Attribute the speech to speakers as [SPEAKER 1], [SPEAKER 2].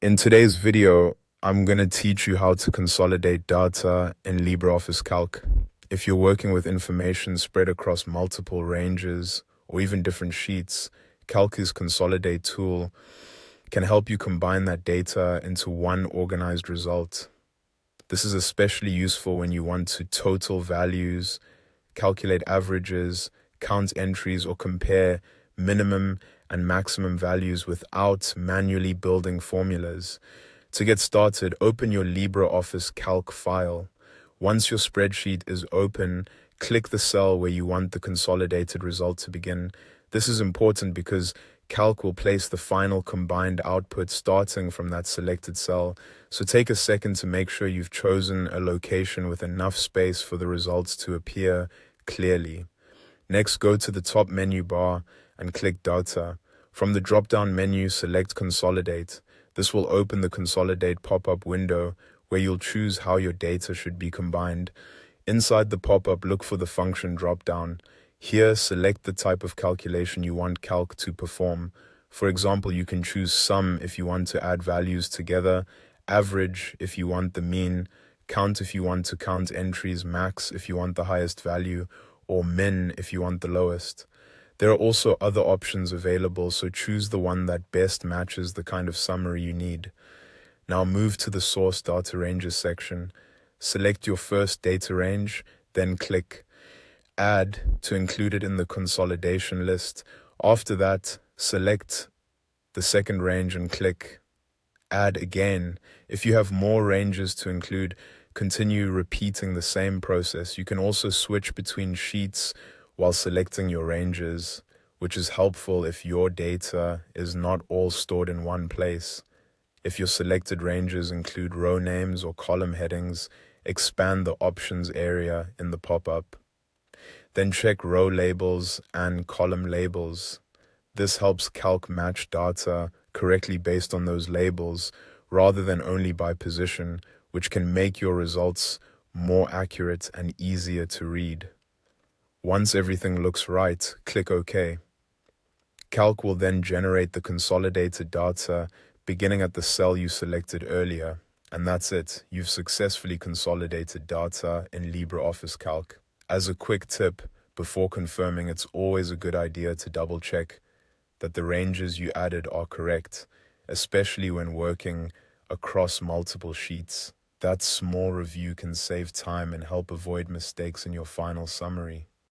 [SPEAKER 1] In today's video, I'm going to teach you how to consolidate data in LibreOffice Calc. If you're working with information spread across multiple ranges or even different sheets, Calc's Consolidate tool can help you combine that data into one organized result. This is especially useful when you want to total values, calculate averages, count entries, or compare minimum and maximum values without manually building formulas. To get started, open your LibreOffice Calc file. Once your spreadsheet is open, click the cell where you want the consolidated result to begin. This is important because Calc will place the final combined output starting from that selected cell. So take a second to make sure you've chosen a location with enough space for the results to appear clearly. Next, go to the top menu bar and click Data. From the drop-down menu, select Consolidate. This will open the Consolidate pop-up window where you'll choose how your data should be combined. Inside the pop-up, look for the function drop-down. Here, select the type of calculation you want Calc to perform. For example, you can choose sum if you want to add values together, average if you want the mean, count if you want to count entries, max if you want the highest value, or min if you want the lowest. There are also other options available, so choose the one that best matches the kind of summary you need. Now move to the Source Data Ranges section. Select your first data range, then click Add to include it in the consolidation list. After that, select the second range and click Add again. If you have more ranges to include, continue repeating the same process. You can also switch between sheets while selecting your ranges, which is helpful if your data is not all stored in one place. If your selected ranges include row names or column headings, expand the options area in the pop-up. Then check row labels and column labels. This helps Calc match data correctly based on those labels rather than only by position, which can make your results more accurate and easier to read. Once everything looks right, click OK. Calc will then generate the consolidated data beginning at the cell you selected earlier. And that's it. You've successfully consolidated data in LibreOffice Calc. As a quick tip, before confirming, it's always a good idea to double check that the ranges you added are correct, especially when working across multiple sheets. That small review can save time and help avoid mistakes in your final summary.